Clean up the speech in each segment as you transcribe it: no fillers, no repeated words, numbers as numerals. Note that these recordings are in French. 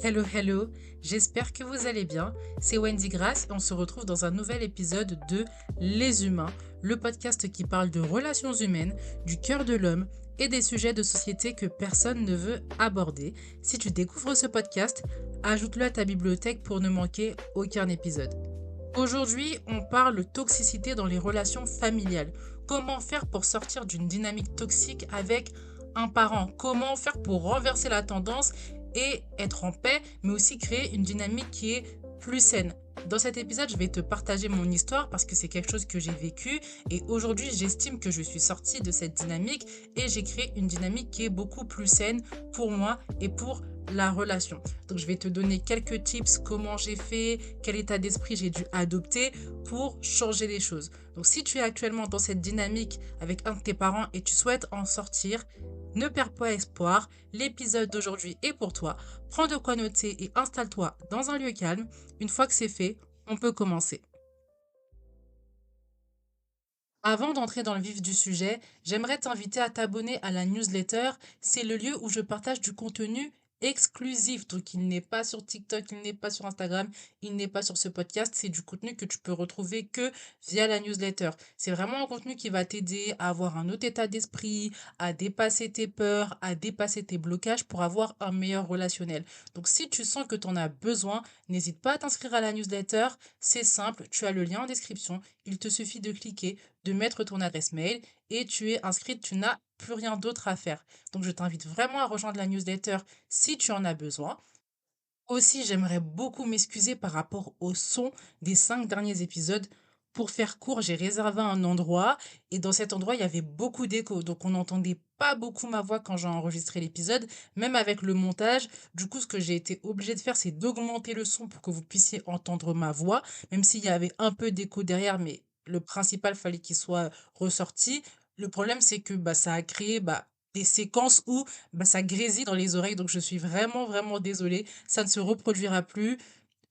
Hello, hello, j'espère que vous allez bien. C'est Wendy Grace et on se retrouve dans un nouvel épisode de Les Humains, le podcast qui parle de relations humaines, du cœur de l'homme et des sujets de société que personne ne veut aborder. Si tu découvres ce podcast, ajoute-le à ta bibliothèque pour ne manquer aucun épisode. Aujourd'hui, on parle toxicité dans les relations familiales. Comment faire pour sortir d'une dynamique toxique avec un parent? Comment faire pour renverser la tendance et être en paix, mais aussi créer une dynamique qui est plus saine? Dans cet épisode, je vais te partager mon histoire parce que c'est quelque chose que j'ai vécu et aujourd'hui, j'estime que je suis sortie de cette dynamique et j'ai créé une dynamique qui est beaucoup plus saine pour moi et pour la relation. Donc, je vais te donner quelques tips, comment j'ai fait, quel état d'esprit j'ai dû adopter pour changer les choses. Donc, si tu es actuellement dans cette dynamique avec un de tes parents et tu souhaites en sortir, ne perds pas espoir. L'épisode d'aujourd'hui est pour toi. Prends de quoi noter et installe-toi dans un lieu calme. Une fois que c'est fait, on peut commencer. Avant d'entrer dans le vif du sujet, j'aimerais t'inviter à t'abonner à la newsletter. C'est le lieu où je partage du contenu exclusif. Donc, il n'est pas sur TikTok, il n'est pas sur Instagram, il n'est pas sur ce podcast. C'est du contenu que tu peux retrouver que via la newsletter. C'est vraiment un contenu qui va t'aider à avoir un autre état d'esprit, à dépasser tes peurs, à dépasser tes blocages pour avoir un meilleur relationnel. Donc, si tu sens que tu en as besoin, n'hésite pas à t'inscrire à la newsletter. C'est simple, tu as le lien en description. Il te suffit de cliquer, de mettre ton adresse mail et tu es inscrite, tu n'as plus rien d'autre à faire. Donc je t'invite vraiment à rejoindre la newsletter si tu en as besoin. Aussi, j'aimerais beaucoup m'excuser par rapport au son des 5 derniers épisodes. Pour faire court, j'ai réservé un endroit et dans cet endroit, il y avait beaucoup d'écho. Donc, on n'entendait pas beaucoup ma voix quand j'ai enregistré l'épisode, même avec le montage. Du coup, ce que j'ai été obligée de faire, c'est d'augmenter le son pour que vous puissiez entendre ma voix, même s'il y avait un peu d'écho derrière, mais le principal fallait qu'il soit ressorti. Le problème, c'est que ça a créé des séquences où ça grésille dans les oreilles. Donc, je suis vraiment, vraiment désolée. Ça ne se reproduira plus.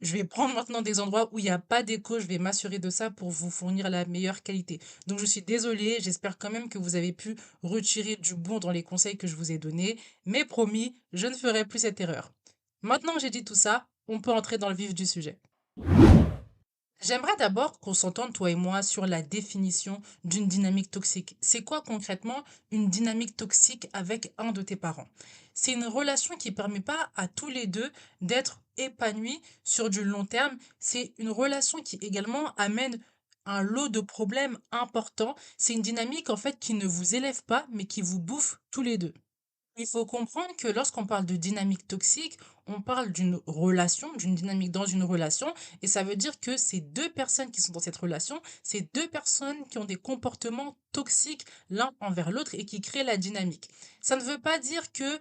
Je vais prendre maintenant des endroits où il n'y a pas d'écho. Je vais m'assurer de ça pour vous fournir la meilleure qualité. Donc, je suis désolée. J'espère quand même que vous avez pu retirer du bon dans les conseils que je vous ai donnés. Mais promis, je ne ferai plus cette erreur. Maintenant que j'ai dit tout ça, on peut entrer dans le vif du sujet. J'aimerais d'abord qu'on s'entende, toi et moi, sur la définition d'une dynamique toxique. C'est quoi concrètement une dynamique toxique avec un de tes parents? C'est une relation qui ne permet pas à tous les deux d'être épanouis sur du long terme. C'est une relation qui également amène un lot de problèmes importants. C'est une dynamique en fait qui ne vous élève pas, mais qui vous bouffe tous les deux. Il faut comprendre que lorsqu'on parle de dynamique toxique, on parle d'une relation, d'une dynamique dans une relation, et ça veut dire que ces deux personnes qui sont dans cette relation, c'est deux personnes qui ont des comportements toxiques l'un envers l'autre et qui créent la dynamique. Ça ne veut pas dire que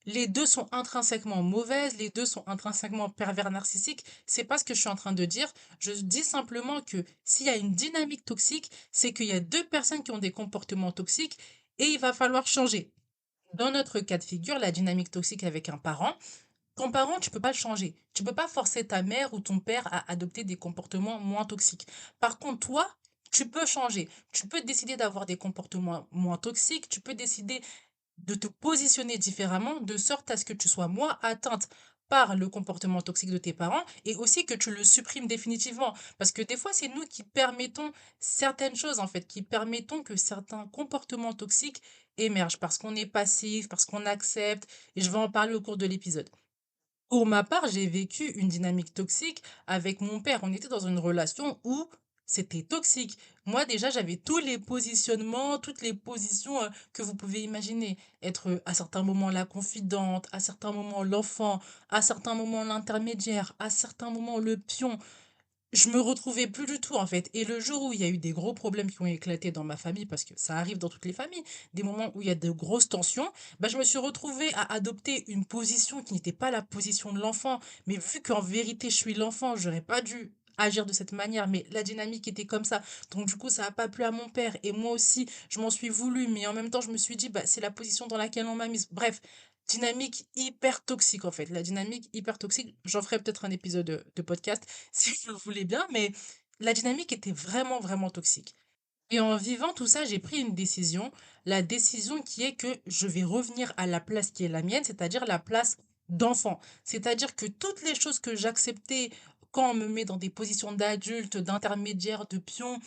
les deux sont intrinsèquement mauvaises, les deux sont intrinsèquement pervers narcissiques. C'est pas ce que je suis en train de dire. Je dis simplement que s'il y a une dynamique toxique, c'est qu'il y a deux personnes qui ont des comportements toxiques et il va falloir changer. Dans notre cas de figure, la dynamique toxique avec un parent, ton parent, tu peux pas le changer. Tu peux pas forcer ta mère ou ton père à adopter des comportements moins toxiques. Par contre, toi, tu peux changer. Tu peux décider d'avoir des comportements moins toxiques. Tu peux décider de te positionner différemment de sorte à ce que tu sois moins atteinte par le comportement toxique de tes parents et aussi que tu le supprimes définitivement. Parce que des fois, c'est nous qui permettons certaines choses, en fait, qui permettons que certains comportements toxiques émergent parce qu'on est passif, parce qu'on accepte, et je vais en parler au cours de l'épisode. Pour ma part, j'ai vécu une dynamique toxique avec mon père. On était dans une relation où c'était toxique. Moi, déjà, j'avais tous les positionnements, toutes les positions que vous pouvez imaginer. Être à certains moments la confidente, à certains moments l'enfant, à certains moments l'intermédiaire, à certains moments le pion. Je me retrouvais plus du tout en fait. Et le jour où il y a eu des gros problèmes qui ont éclaté dans ma famille, parce que ça arrive dans toutes les familles, des moments où il y a de grosses tensions, je me suis retrouvée à adopter une position qui n'était pas la position de l'enfant. Mais vu qu'en vérité je suis l'enfant, j'aurais pas dû agir de cette manière, mais la dynamique était comme ça. Donc du coup, ça n'a pas plu à mon père. Et moi aussi, je m'en suis voulu, mais en même temps, je me suis dit, c'est la position dans laquelle on m'a mise. Bref, dynamique hyper toxique en fait. La dynamique hyper toxique, j'en ferai peut-être un épisode de podcast si vous le voulez bien, mais la dynamique était vraiment, vraiment toxique. Et en vivant tout ça, j'ai pris une décision, la décision qui est que je vais revenir à la place qui est la mienne, c'est-à-dire la place d'enfant. C'est-à-dire que toutes les choses que j'acceptais quand on me met dans des positions d'adulte, d'intermédiaire, de pion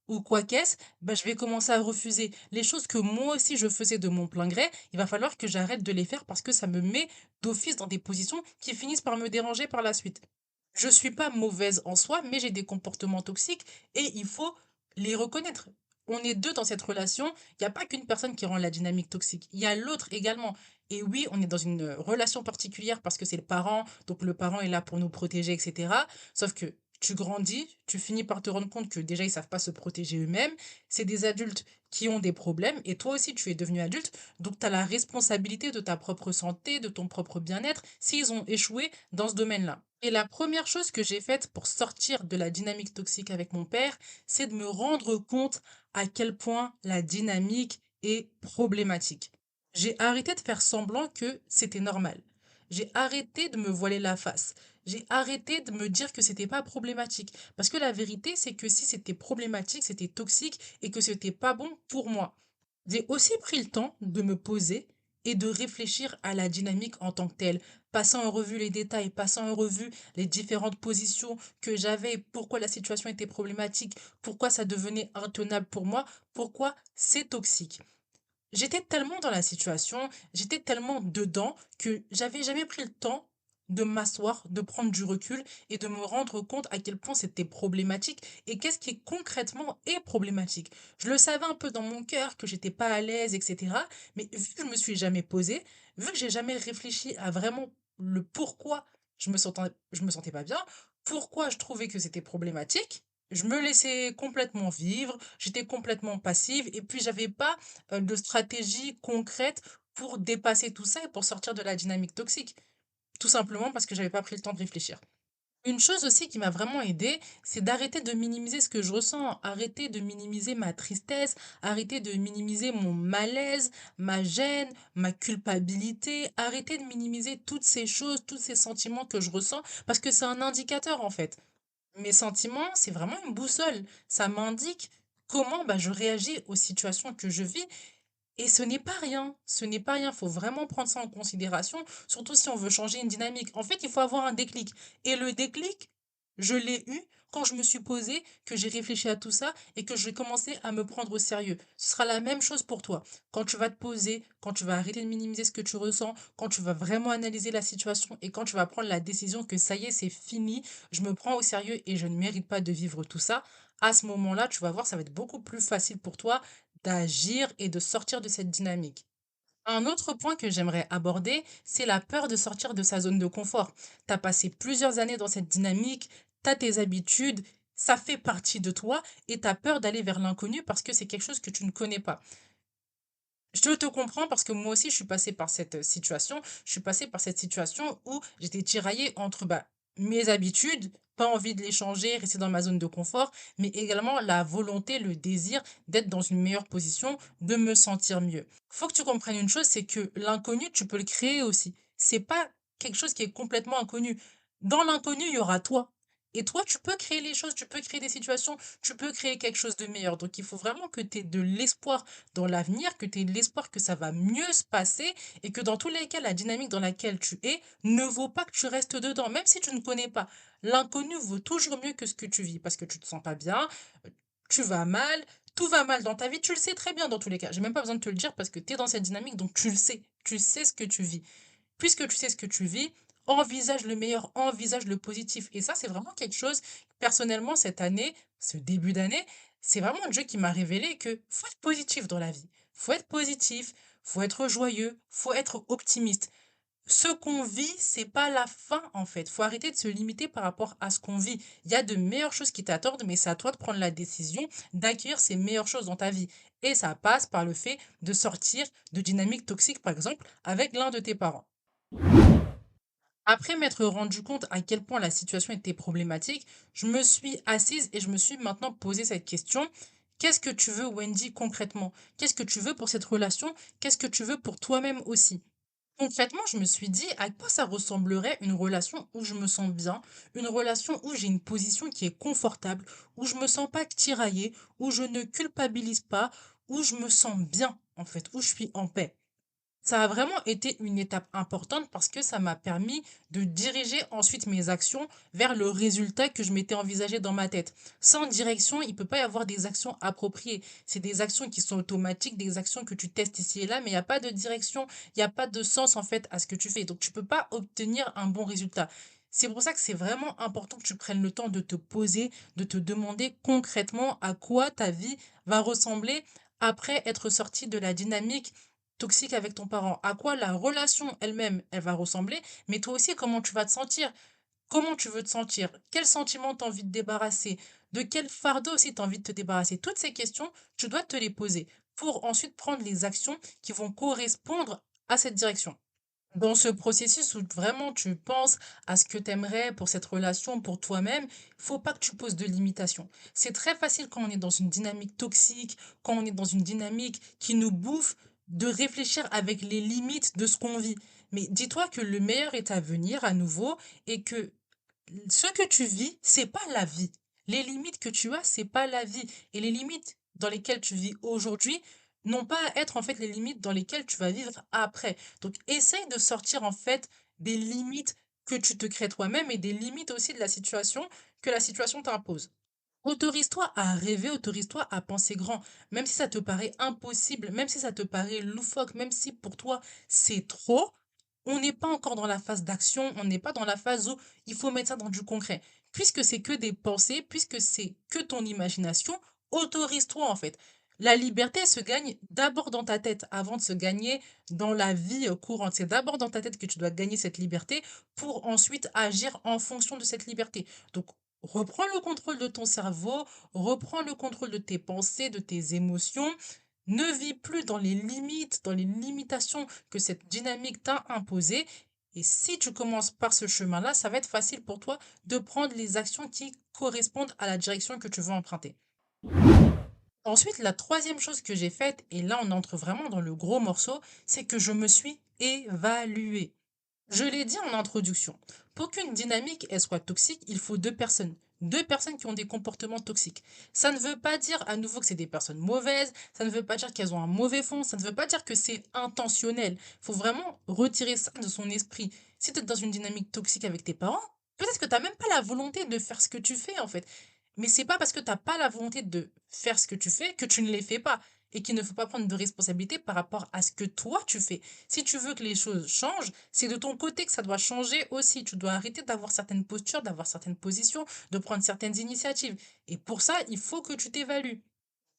ou quoi qu'est-ce, bah, je vais commencer à refuser. Les choses que moi aussi je faisais de mon plein gré, il va falloir que j'arrête de les faire parce que ça me met d'office dans des positions qui finissent par me déranger par la suite. Je suis pas mauvaise en soi, mais j'ai des comportements toxiques et il faut les reconnaître. On est deux dans cette relation. Il n'y a pas qu'une personne qui rend la dynamique toxique. Il y a l'autre également. Et oui, on est dans une relation particulière parce que c'est le parent. Donc le parent est là pour nous protéger, etc. Sauf que tu grandis, tu finis par te rendre compte que déjà, ils savent pas se protéger eux-mêmes. C'est des adultes qui ont des problèmes. Et toi aussi, tu es devenu adulte. Donc tu as la responsabilité de ta propre santé, de ton propre bien-être, s'ils ont échoué dans ce domaine-là. Et la première chose que j'ai faite pour sortir de la dynamique toxique avec mon père, c'est de me rendre compte à quel point la dynamique est problématique. J'ai arrêté de faire semblant que c'était normal. J'ai arrêté de me voiler la face. J'ai arrêté de me dire que c'était pas problématique. Parce que la vérité, c'est que si c'était problématique, c'était toxique et que c'était pas bon pour moi. J'ai aussi pris le temps de me poser et de réfléchir à la dynamique en tant que telle, passant en revue les détails, passant en revue les différentes positions que j'avais, pourquoi la situation était problématique, pourquoi ça devenait intenable pour moi, pourquoi c'est toxique. J'étais tellement dans la situation, j'étais tellement dedans que j'avais jamais pris le temps de m'asseoir, de prendre du recul et de me rendre compte à quel point c'était problématique et qu'est-ce qui concrètement est problématique. Je le savais un peu dans mon cœur que j'étais pas à l'aise, etc. Mais vu que je me suis jamais posée, vu que j'ai jamais réfléchi à vraiment le pourquoi je me sentais pas bien, pourquoi je trouvais que c'était problématique, je me laissais complètement vivre, j'étais complètement passive et puis j'avais pas de stratégie concrète pour dépasser tout ça et pour sortir de la dynamique toxique. Tout simplement parce que j'avais pas pris le temps de réfléchir. Une chose aussi qui m'a vraiment aidée, c'est d'arrêter de minimiser ce que je ressens, arrêter de minimiser ma tristesse, arrêter de minimiser mon malaise, ma gêne, ma culpabilité, arrêter de minimiser toutes ces choses, tous ces sentiments que je ressens, parce que c'est un indicateur en fait. Mes sentiments, c'est vraiment une boussole. Ça m'indique comment bah, je réagis aux situations que je vis et ce n'est pas rien, ce n'est pas rien, faut vraiment prendre ça en considération, surtout si on veut changer une dynamique. En fait, il faut avoir un déclic. Et le déclic, je l'ai eu quand je me suis posée, que j'ai réfléchi à tout ça et que j'ai commencé à me prendre au sérieux. Ce sera la même chose pour toi. Quand tu vas te poser, quand tu vas arrêter de minimiser ce que tu ressens, quand tu vas vraiment analyser la situation et quand tu vas prendre la décision que ça y est, c'est fini, je me prends au sérieux et je ne mérite pas de vivre tout ça, à ce moment-là, tu vas voir, ça va être beaucoup plus facile pour toi d'agir et de sortir de cette dynamique. Un autre point que j'aimerais aborder, c'est la peur de sortir de sa zone de confort. Tu as passé plusieurs années dans cette dynamique, tu as tes habitudes, ça fait partie de toi et tu as peur d'aller vers l'inconnu parce que c'est quelque chose que tu ne connais pas. Je te comprends parce que moi aussi, je suis passée par cette situation. Je suis passée par cette situation où j'étais tiraillée entre bah, mes habitudes, pas envie de les changer, rester dans ma zone de confort, mais également la volonté, le désir d'être dans une meilleure position, de me sentir mieux. Faut que tu comprennes une chose, c'est que l'inconnu, tu peux le créer aussi. C'est pas quelque chose qui est complètement inconnu. Dans l'inconnu, il y aura toi. Et toi, tu peux créer les choses, tu peux créer des situations, tu peux créer quelque chose de meilleur. Donc, il faut vraiment que tu aies de l'espoir dans l'avenir, que tu aies l'espoir que ça va mieux se passer et que dans tous les cas, la dynamique dans laquelle tu es ne vaut pas que tu restes dedans, même si tu ne connais pas. L'inconnu vaut toujours mieux que ce que tu vis parce que tu te sens pas bien, tu vas mal, tout va mal dans ta vie, tu le sais très bien dans tous les cas. J'ai même pas besoin de te le dire parce que tu es dans cette dynamique, donc tu sais ce que tu vis. Puisque tu sais ce que tu vis, envisage le meilleur, envisage le positif. Et ça, c'est vraiment quelque chose, personnellement, cette année, ce début d'année, c'est vraiment un jeu qui m'a révélé que faut être positif dans la vie. Faut être positif, faut être joyeux, faut être optimiste. Ce qu'on vit, c'est pas la fin en fait. Faut arrêter de se limiter par rapport à ce qu'on vit. Il y a de meilleures choses qui t'attendent, mais c'est à toi de prendre la décision d'accueillir ces meilleures choses dans ta vie. Et ça passe par le fait de sortir de dynamiques toxiques, par exemple, avec l'un de tes parents. Après m'être rendu compte à quel point la situation était problématique, je me suis assise et je me suis maintenant posé cette question. Qu'est-ce que tu veux, Wendy, concrètement? Qu'est-ce que tu veux pour cette relation? Qu'est-ce que tu veux pour toi-même aussi? Concrètement, je me suis dit à quoi ça ressemblerait une relation où je me sens bien, une relation où j'ai une position qui est confortable, où je me sens pas tiraillée, où je ne culpabilise pas, où je me sens bien, en fait, où je suis en paix. Ça a vraiment été une étape importante parce que ça m'a permis de diriger ensuite mes actions vers le résultat que je m'étais envisagé dans ma tête. Sans direction, il peut pas y avoir des actions appropriées. C'est des actions qui sont automatiques, des actions que tu testes ici et là, mais il n'y a pas de direction, il n'y a pas de sens en fait à ce que tu fais. Donc tu peux pas obtenir un bon résultat. C'est pour ça que c'est vraiment important que tu prennes le temps de te poser, de te demander concrètement à quoi ta vie va ressembler après être sorti de la dynamique toxique avec ton parent, à quoi la relation elle-même, elle va ressembler, mais toi aussi, comment tu vas te sentir, comment tu veux te sentir, quel sentiment tu as envie de débarrasser, de quel fardeau aussi tu as envie de te débarrasser. Toutes ces questions, tu dois te les poser pour ensuite prendre les actions qui vont correspondre à cette direction. Dans ce processus où vraiment tu penses à ce que tu aimerais pour cette relation, pour toi-même, faut pas que tu poses de limitations. C'est très facile quand on est dans une dynamique toxique, quand on est dans une dynamique qui nous bouffe, de réfléchir avec les limites de ce qu'on vit. Mais dis-toi que le meilleur est à venir à nouveau et que ce que tu vis, c'est pas la vie. Les limites que tu as, c'est pas la vie. Et les limites dans lesquelles tu vis aujourd'hui n'ont pas à être en fait les limites dans lesquelles tu vas vivre après. Donc essaye de sortir en fait des limites que tu te crées toi-même et des limites aussi de la situation que la situation t'impose. Autorise-toi à rêver, autorise-toi à penser grand, même si ça te paraît impossible, même si ça te paraît loufoque, même si pour toi c'est trop, on n'est pas encore dans la phase d'action, on n'est pas dans la phase où il faut mettre ça dans du concret. Puisque c'est que des pensées, puisque c'est que ton imagination, autorise-toi en fait. La liberté se gagne d'abord dans ta tête avant de se gagner dans la vie courante. C'est d'abord dans ta tête que tu dois gagner cette liberté pour ensuite agir en fonction de cette liberté. Donc, reprends le contrôle de ton cerveau, reprends le contrôle de tes pensées, de tes émotions. Ne vis plus dans les limites, dans les limitations que cette dynamique t'a imposées. Et si tu commences par ce chemin-là, ça va être facile pour toi de prendre les actions qui correspondent à la direction que tu veux emprunter. Ensuite, la troisième chose que j'ai faite, et là on entre vraiment dans le gros morceau, c'est que je me suis évaluée. Je l'ai dit en introduction. Pour qu'une dynamique elle soit toxique, il faut deux personnes. Deux personnes qui ont des comportements toxiques. Ça ne veut pas dire à nouveau que c'est des personnes mauvaises, ça ne veut pas dire qu'elles ont un mauvais fond, ça ne veut pas dire que c'est intentionnel. Il faut vraiment retirer ça de son esprit. Si tu es dans une dynamique toxique avec tes parents, peut-être que tu n'as même pas la volonté de faire ce que tu fais en fait. Mais c'est pas parce que tu n'as pas la volonté de faire ce que tu fais que tu ne les fais pas et qu'il ne faut pas prendre de responsabilité par rapport à ce que toi tu fais. Si tu veux que les choses changent, c'est de ton côté que ça doit changer aussi. Tu dois arrêter d'avoir certaines postures, d'avoir certaines positions, de prendre certaines initiatives. Et pour ça, il faut que tu t'évalues.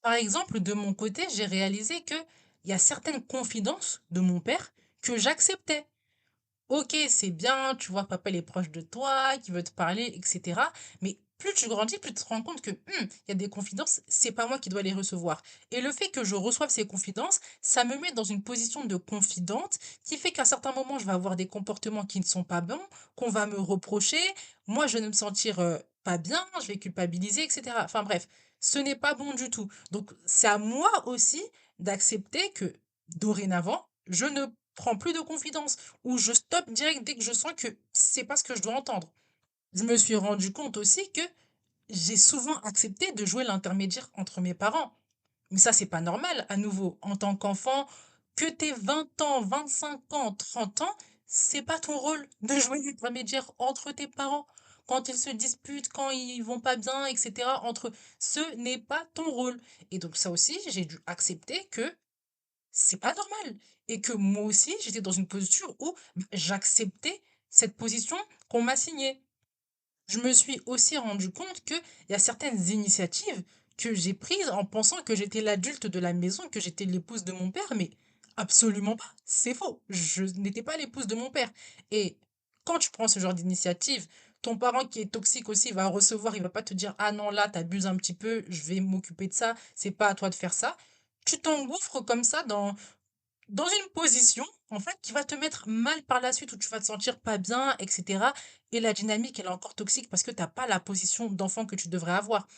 Par exemple, de mon côté, j'ai réalisé que il y a certaines confidences de mon père que j'acceptais. Ok, c'est bien, tu vois, papa il est proche de toi, qui veut te parler, etc. Mais plus tu grandis, plus tu te rends compte que il y a des confidences, c'est pas moi qui dois les recevoir. Et le fait que je reçoive ces confidences, ça me met dans une position de confidente qui fait qu'à certains moments, je vais avoir des comportements qui ne sont pas bons, qu'on va me reprocher. Moi, je vais me sentir pas bien, je vais culpabiliser, etc. Enfin bref, ce n'est pas bon du tout. Donc, c'est à moi aussi d'accepter que dorénavant, je ne prends plus de confidences ou je stoppe direct dès que je sens que c'est pas ce que je dois entendre. Je me suis rendu compte aussi que j'ai souvent accepté de jouer l'intermédiaire entre mes parents. Mais ça, c'est pas normal, à nouveau. En tant qu'enfant, que t'aies 20 ans, 25 ans, 30 ans, c'est pas ton rôle de jouer l'intermédiaire entre tes parents. Quand ils se disputent, quand ils vont pas bien, etc., entre eux. Ce n'est pas ton rôle. Et donc, ça aussi, j'ai dû accepter que c'est pas normal. Et que moi aussi, j'étais dans une posture où j'acceptais cette position qu'on m'a signée. Je me suis aussi rendu compte qu'il y a certaines initiatives que j'ai prises en pensant que j'étais l'adulte de la maison, que j'étais l'épouse de mon père, mais absolument pas. C'est faux. Je n'étais pas l'épouse de mon père. Et quand tu prends ce genre d'initiative, ton parent qui est toxique aussi va recevoir, il va pas te dire, ah non, là, t'abuses un petit peu, je vais m'occuper de ça, c'est pas à toi de faire ça. Tu t'engouffres comme ça dans une position, en fait, qui va te mettre mal par la suite, où tu vas te sentir pas bien, etc. Et la dynamique, elle est encore toxique parce que t'as pas la position d'enfant que tu devrais avoir.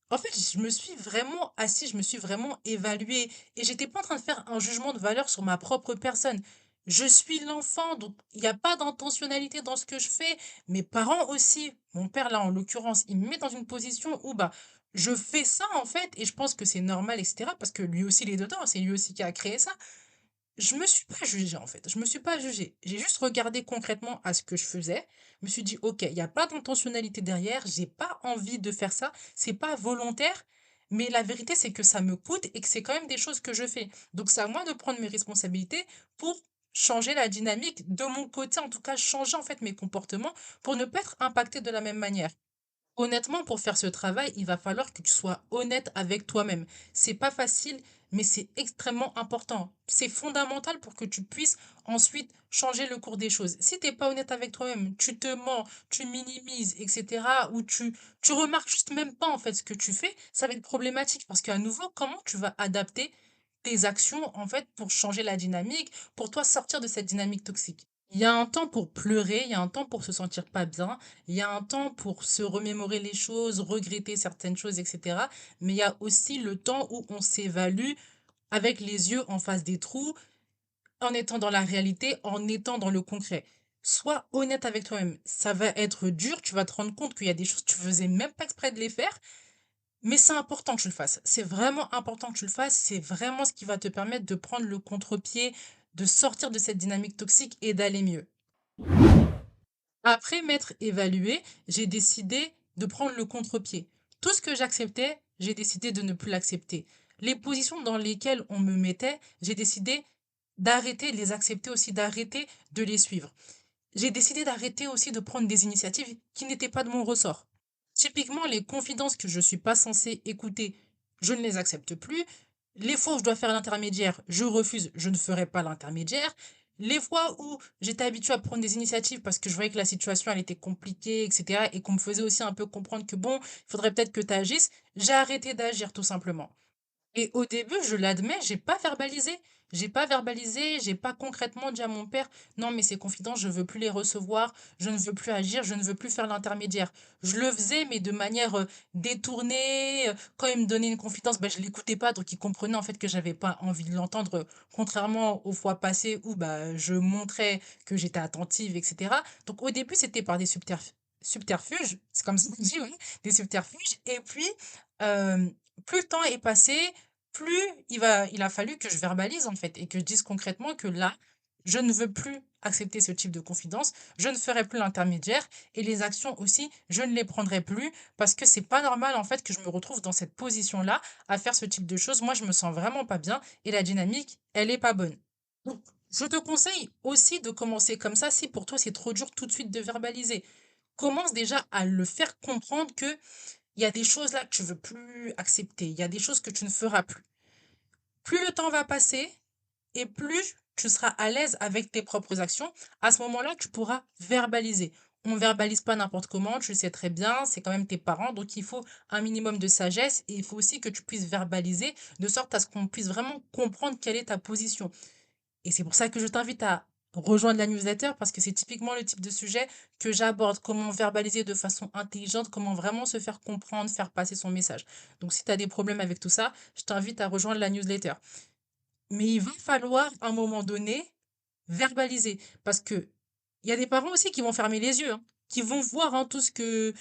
En fait, je me suis vraiment assis, je me suis vraiment évaluée et j'étais pas en train de faire un jugement de valeur sur ma propre personne. Je suis l'enfant, donc il n'y a pas d'intentionnalité dans ce que je fais. Mes parents aussi, mon père là en l'occurrence, il me met dans une position où bah je fais ça en fait et je pense que c'est normal, etc. Parce que lui aussi il est dedans, c'est lui aussi qui a créé ça. Je me suis pas jugée, en fait. Je me suis pas jugée. J'ai juste regardé concrètement à ce que je faisais. Je me suis dit: «OK, il y a pas d'intentionnalité derrière, j'ai pas envie de faire ça, c'est pas volontaire, mais la vérité, c'est que ça me coûte et que c'est quand même des choses que je fais». Donc c'est à moi de prendre mes responsabilités pour changer la dynamique de mon côté, en tout cas changer, en fait, mes comportements pour ne pas être impactée de la même manière. Honnêtement, pour faire ce travail, il va falloir que tu sois honnête avec toi-même. C'est pas facile, mais c'est extrêmement important. C'est fondamental pour que tu puisses ensuite changer le cours des choses. Si t'es pas honnête avec toi-même, tu te mens, tu minimises, etc., ou tu remarques juste même pas en fait ce que tu fais, ça va être problématique parce qu'à nouveau, comment tu vas adapter tes actions en fait pour changer la dynamique, pour toi sortir de cette dynamique toxique? Il y a un temps pour pleurer, il y a un temps pour se sentir pas bien, il y a un temps pour se remémorer les choses, regretter certaines choses, etc. Mais il y a aussi le temps où on s'évalue avec les yeux en face des trous, en étant dans la réalité, en étant dans le concret. Sois honnête avec toi-même. Ça va être dur, tu vas te rendre compte qu'il y a des choses que tu faisais même pas exprès de les faire, mais c'est important que tu le fasses. C'est vraiment important que tu le fasses. C'est vraiment ce qui va te permettre de prendre le contre-pied, de sortir de cette dynamique toxique et d'aller mieux. Après m'être évaluée, j'ai décidé de prendre le contre-pied. Tout ce que j'acceptais, j'ai décidé de ne plus l'accepter. Les positions dans lesquelles on me mettait, j'ai décidé d'arrêter de les accepter aussi, d'arrêter de les suivre. J'ai décidé d'arrêter aussi de prendre des initiatives qui n'étaient pas de mon ressort. Typiquement, les confidences que je ne suis pas censée écouter, je ne les accepte plus. Les fois où je dois faire l'intermédiaire, je refuse, je ne ferai pas l'intermédiaire. Les fois où j'étais habituée à prendre des initiatives parce que je voyais que la situation elle était compliquée, etc. et qu'on me faisait aussi un peu comprendre que bon, il faudrait peut-être que tu agisses, j'ai arrêté d'agir tout simplement. Et au début, je l'admets, j'ai pas verbalisé. J'ai pas verbalisé, j'ai pas concrètement dit à mon père, non, mais ces confidences, je veux plus les recevoir, je ne veux plus agir, je ne veux plus faire l'intermédiaire. Je le faisais, mais de manière détournée. Quand il me donnait une confidence, ben, je l'écoutais pas, donc il comprenait en fait que j'avais pas envie de l'entendre, contrairement aux fois passées où bah, je montrais que j'étais attentive, etc. Donc au début, c'était par des subterfuges, c'est comme ça qu'on dit, oui, des subterfuges. Et puis, euh, plus le temps est passé, plus il a fallu que je verbalise en fait et que je dise concrètement que là, je ne veux plus accepter ce type de confidence, je ne ferai plus l'intermédiaire et les actions aussi, je ne les prendrai plus parce que c'est pas normal en fait que je me retrouve dans cette position-là à faire ce type de choses. Moi, je me sens vraiment pas bien et la dynamique, elle est pas bonne. Donc, je te conseille aussi de commencer comme ça si pour toi c'est trop dur tout de suite de verbaliser. Commence déjà à le faire comprendre que il y a des choses là que tu veux plus accepter, il y a des choses que tu ne feras plus. Plus le temps va passer et plus tu seras à l'aise avec tes propres actions, à ce moment-là, tu pourras verbaliser. On ne verbalise pas n'importe comment, tu le sais très bien, c'est quand même tes parents, donc il faut un minimum de sagesse et il faut aussi que tu puisses verbaliser de sorte à ce qu'on puisse vraiment comprendre quelle est ta position. Et c'est pour ça que je t'invite à rejoindre la newsletter parce que c'est typiquement le type de sujet que j'aborde, comment verbaliser de façon intelligente, comment vraiment se faire comprendre, faire passer son message. Donc si tu as des problèmes avec tout ça, je t'invite à rejoindre la newsletter. Mais il va falloir, à un moment donné, verbaliser. Parce que il y a des parents aussi qui vont fermer les yeux, hein, qui vont voir hein, tout ce que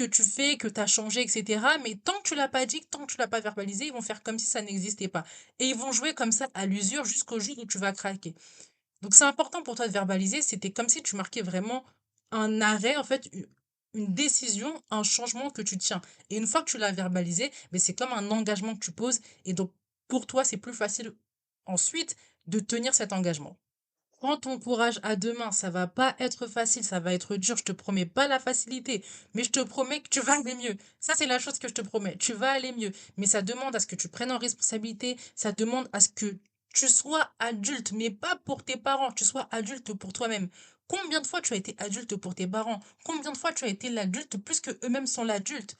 tu fais, que tu as changé, etc. Mais tant que tu l'as pas dit, tant que tu l'as pas verbalisé, ils vont faire comme si ça n'existait pas. Et ils vont jouer comme ça à l'usure jusqu'au jour où tu vas craquer. Donc c'est important pour toi de verbaliser. C'était comme si tu marquais vraiment un arrêt, en fait, une décision, un changement que tu tiens. Et une fois que tu l'as verbalisé, mais c'est comme un engagement que tu poses. Et donc, pour toi, c'est plus facile ensuite de tenir cet engagement. Prends ton courage à deux mains, ça va pas être facile, ça va être dur, je te promets pas la facilité, mais je te promets que tu vas aller mieux. Ça, c'est la chose que je te promets, tu vas aller mieux. Mais ça demande à ce que tu prennes en responsabilité, ça demande à ce que tu sois adulte, mais pas pour tes parents, tu sois adulte pour toi-même. Combien de fois tu as été adulte pour tes parents? Combien de fois tu as été l'adulte plus que eux-mêmes sont l'adulte?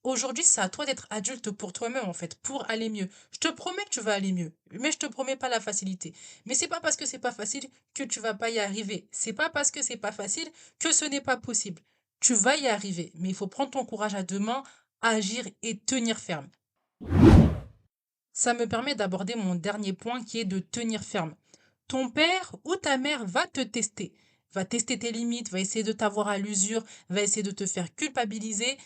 Aujourd'hui, c'est à toi d'être adulte pour toi-même, en fait, pour aller mieux. Je te promets que tu vas aller mieux, mais je te promets pas la facilité. Mais c'est pas parce que c'est pas facile que tu vas pas y arriver. C'est pas parce que c'est pas facile que ce n'est pas possible. Tu vas y arriver, mais il faut prendre ton courage à deux mains, agir et tenir ferme. Ça me permet d'aborder mon dernier point qui est de tenir ferme. Ton père ou ta mère va tester tes limites, va essayer de t'avoir à l'usure, va essayer de te faire culpabiliser,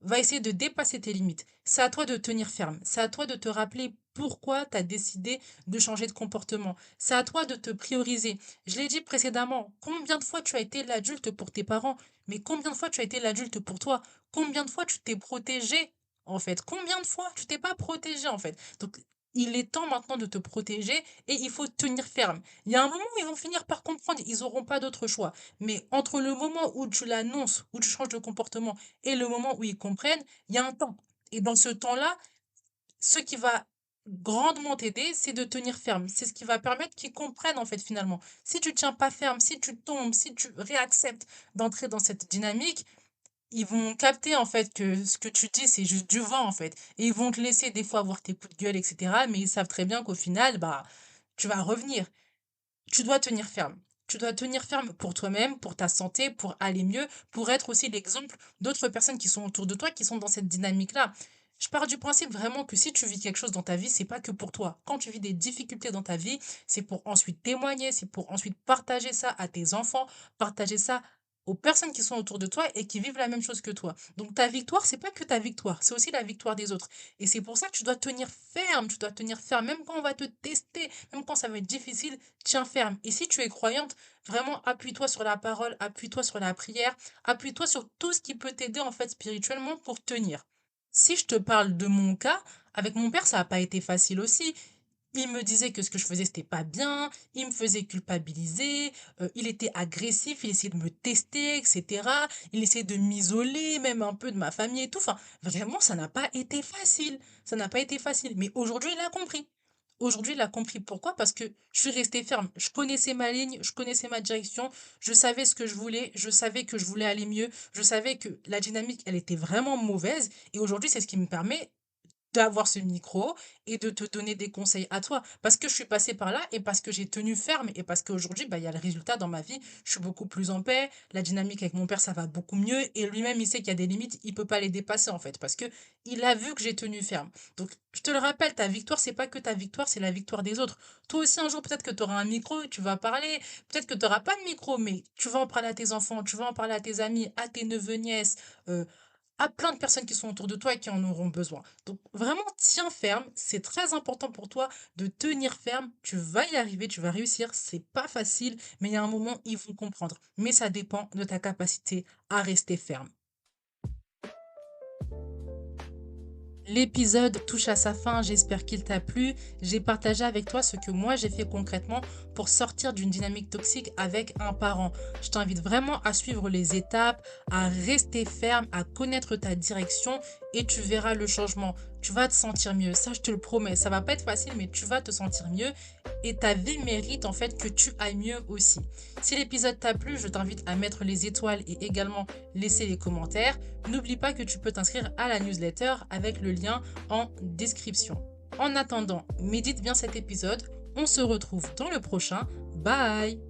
va essayer de dépasser tes limites. C'est à toi de tenir ferme, c'est à toi de te rappeler pourquoi tu as décidé de changer de comportement. C'est à toi de te prioriser. Je l'ai dit précédemment, combien de fois tu as été l'adulte pour tes parents, mais combien de fois tu as été l'adulte pour toi? Combien de fois tu t'es protégé, en fait? Combien de fois tu t'es pas protégé, en fait? Donc, il est temps maintenant de te protéger et il faut tenir ferme. Il y a un moment où ils vont finir par comprendre, ils n'auront pas d'autre choix. Mais entre le moment où tu l'annonces, où tu changes de comportement et le moment où ils comprennent, il y a un temps. Et dans ce temps-là, ce qui va grandement t'aider, c'est de tenir ferme. C'est ce qui va permettre qu'ils comprennent en fait finalement. Si tu tiens pas ferme, si tu tombes, si tu réacceptes d'entrer dans cette dynamique, ils vont capter en fait que ce que tu dis, c'est juste du vent en fait. Et ils vont te laisser des fois avoir tes coups de gueule, etc. Mais ils savent très bien qu'au final, bah, tu vas revenir. Tu dois tenir ferme. Tu dois tenir ferme pour toi-même, pour ta santé, pour aller mieux, pour être aussi l'exemple d'autres personnes qui sont autour de toi, qui sont dans cette dynamique-là. Je pars du principe vraiment que si tu vis quelque chose dans ta vie, c'est pas que pour toi. Quand tu vis des difficultés dans ta vie, c'est pour ensuite témoigner, c'est pour ensuite partager ça à tes enfants, partager ça aux personnes qui sont autour de toi et qui vivent la même chose que toi. Donc ta victoire, c'est pas que ta victoire, c'est aussi la victoire des autres. Et c'est pour ça que tu dois tenir ferme, tu dois tenir ferme, même quand on va te tester, même quand ça va être difficile, tiens ferme. Et si tu es croyante, vraiment appuie-toi sur la parole, appuie-toi sur la prière, appuie-toi sur tout ce qui peut t'aider en fait spirituellement pour tenir. Si je te parle de mon cas, avec mon père, ça n'a pas été facile aussi. Il me disait que ce que je faisais, c'était pas bien, il me faisait culpabiliser, il était agressif, il essayait de me tester, etc. Il essayait de m'isoler, même un peu de ma famille et tout. Enfin, vraiment, ça n'a pas été facile. Ça n'a pas été facile. Mais aujourd'hui, il a compris. Aujourd'hui, il a compris pourquoi, parce que je suis restée ferme. Je connaissais ma ligne, je connaissais ma direction, je savais ce que je voulais, je savais que je voulais aller mieux, je savais que la dynamique, elle était vraiment mauvaise. Et aujourd'hui, c'est ce qui me permet d'avoir ce micro et de te donner des conseils à toi. Parce que je suis passée par là et parce que j'ai tenu ferme et parce qu'aujourd'hui, bah, il y a le résultat dans ma vie. Je suis beaucoup plus en paix. La dynamique avec mon père, ça va beaucoup mieux. Et lui-même, il sait qu'il y a des limites. Il peut pas les dépasser, en fait, parce que il a vu que j'ai tenu ferme. Donc, je te le rappelle, ta victoire, c'est pas que ta victoire, c'est la victoire des autres. Toi aussi, un jour, peut-être que tu auras un micro, tu vas parler. Peut-être que tu n'auras pas de micro, mais tu vas en parler à tes enfants, tu vas en parler à tes amis, à tes neveux, nièces, euh, à plein de personnes qui sont autour de toi et qui en auront besoin. Donc vraiment, tiens ferme. C'est très important pour toi de tenir ferme. Tu vas y arriver, tu vas réussir. C'est pas facile, mais il y a un moment, ils vont comprendre. Mais ça dépend de ta capacité à rester ferme. L'épisode touche à sa fin, j'espère qu'il t'a plu. J'ai partagé avec toi ce que moi j'ai fait concrètement pour sortir d'une dynamique toxique avec un parent. Je t'invite vraiment à suivre les étapes, à rester ferme, à connaître ta direction et tu verras le changement. Tu vas te sentir mieux, ça je te le promets. Ça va pas être facile, mais tu vas te sentir mieux et ta vie mérite en fait que tu ailles mieux aussi. Si l'épisode t'a plu, je t'invite à mettre les étoiles et également laisser les commentaires. N'oublie pas que tu peux t'inscrire à la newsletter avec le lien en description. En attendant, médite bien cet épisode. On se retrouve dans le prochain. Bye!